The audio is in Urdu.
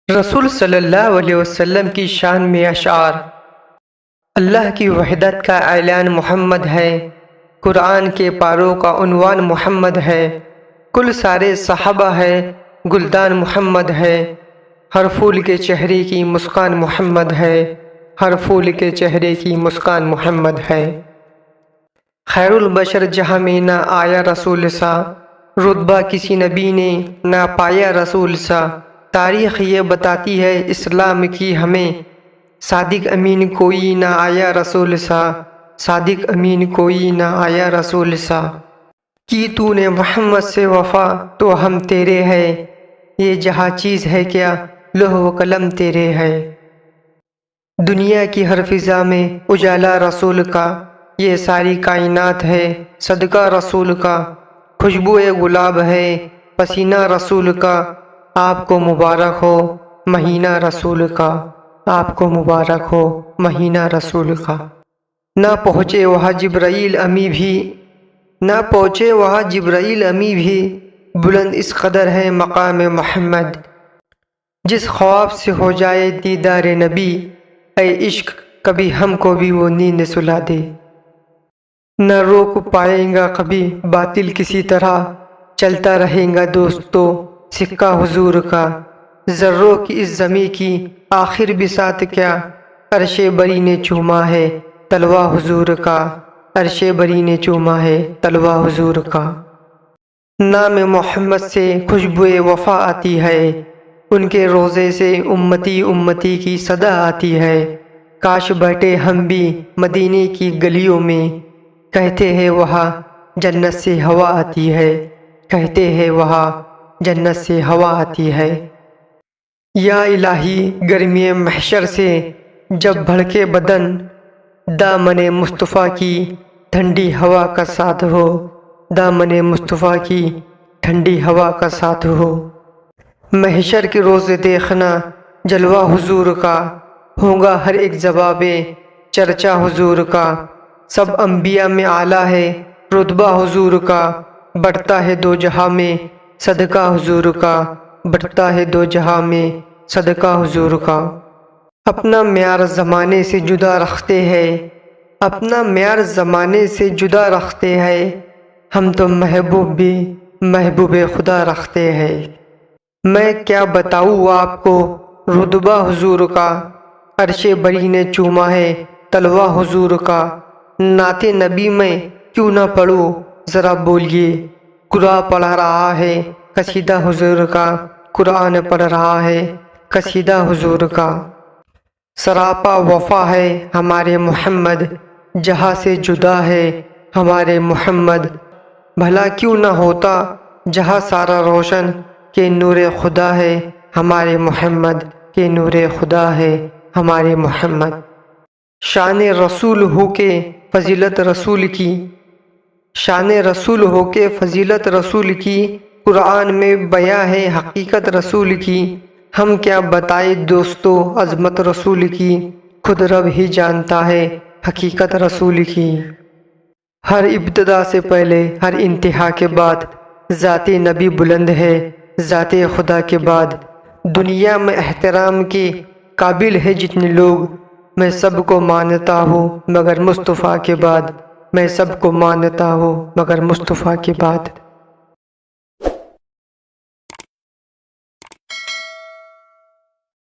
رسول صلی اللہ علیہ وسلم کی شان میں اشعار۔ اللہ کی وحدت کا اعلان محمد ہے، قرآن کے پاروں کا عنوان محمد ہے، کل سارے صحابہ ہے، گلدان محمد ہے، ہر پھول کے چہرے کی مسکان محمد ہے، ہر پھول کے چہرے کی مسکان محمد ہے۔ خیر البشر جہاں میں نہ آیا رسول سا، رتبہ کسی نبی نے نہ پایا رسول سا۔ تاریخ یہ بتاتی ہے اسلام کی ہمیں، صادق امین کوئی نہ آیا رسول سا، صادق امین کوئی نہ آیا رسول سا۔ کی تو نے محمد سے وفا تو ہم تیرے ہے، یہ جہاں چیز ہے کیا لوح و قلم تیرے ہے۔ دنیا کی ہر فضا میں اجالا رسول کا، یہ ساری کائنات ہے صدقہ رسول کا۔ خوشبو گلاب ہے پسینہ رسول کا، آپ کو مبارک ہو مہینہ رسول کا، آپ کو مبارک ہو مہینہ رسول کا۔ نہ پہنچے وہاں جبرائیل امی بھی، نہ پہنچے وہاں جبرائیل امی بھی، بلند اس قدر ہے مقام محمد۔ جس خواب سے ہو جائے دیدار نبی، اے عشق کبھی ہم کو بھی وہ نیند سلا دے۔ نہ روک پائیں گا کبھی باطل کسی طرح، چلتا رہے گا دوستو سکہ حضور کا۔ ذروں کی اس زمیں کی آخر بساط کیا، عرش بری نے چوما ہے تلوہ حضور کا، عرش بری نے چوما ہے تلوہ حضور کا۔ نام محمد سے خوشبو وفا آتی ہے، ان کے روضے سے امتی امتی کی صدا آتی ہے۔ کاش بیٹھے ہم بھی مدینے کی گلیوں میں، کہتے ہیں وہاں جنت سے ہوا آتی ہے، کہتے ہیں وہاں جنت سے ہوا آتی ہے۔ یا الہی گرمی محشر سے جب بھڑکے بدن، دامن مصطفیٰ کی ٹھنڈی ہوا کا ساتھ ہو، دامن مصطفیٰ کی ٹھنڈی ہوا کا ساتھ ہو۔ محشر کے روز دیکھنا جلوہ حضور کا، ہوگا ہر ایک جواب چرچا حضور کا۔ سب انبیاء میں اعلیٰ ہے رتبہ حضور کا، بڑھتا ہے دو جہاں میں صدقہ حضور کا، بڑھتا ہے دو جہاں میں صدقہ حضور کا۔ اپنا معیار زمانے سے جدا رکھتے ہیں، اپنا معیار زمانے سے جدا رکھتے ہیں، ہم تو محبوب بھی محبوب خدا رکھتے ہیں۔ میں کیا بتاؤں آپ کو رتبہ حضور کا، عرش بری نے چوما ہے تلوہ حضور کا۔ نعت نبی میں کیوں نہ پڑھوں ذرا بولیے، قرآن پڑھ رہا ہے قصیدہ حضور کا، قرآن پڑھ رہا ہے قصیدہ حضور کا۔ سراپا وفا ہے ہمارے محمد، جہاں سے جدا ہے ہمارے محمد۔ بھلا کیوں نہ ہوتا جہاں سارا روشن، کہ نور خدا ہے ہمارے محمد، کہ نور خدا ہے ہمارے محمد۔ شان رسول ہو کے فضیلت رسول کی، شان رسول ہو کے فضیلت رسول کی، قرآن میں بیاں ہے حقیقت رسول کی۔ ہم کیا بتائے دوستو عظمت رسول کی، خود رب ہی جانتا ہے حقیقت رسول کی۔ ہر ابتدا سے پہلے ہر انتہا کے بعد، ذات نبی بلند ہے ذات خدا کے بعد۔ دنیا میں احترام کے قابل ہے جتنے لوگ، میں سب کو مانتا ہوں مگر مصطفیٰ کے بعد، میں سب کو مانتا ہوں مگر مصطفیٰ کے بعد۔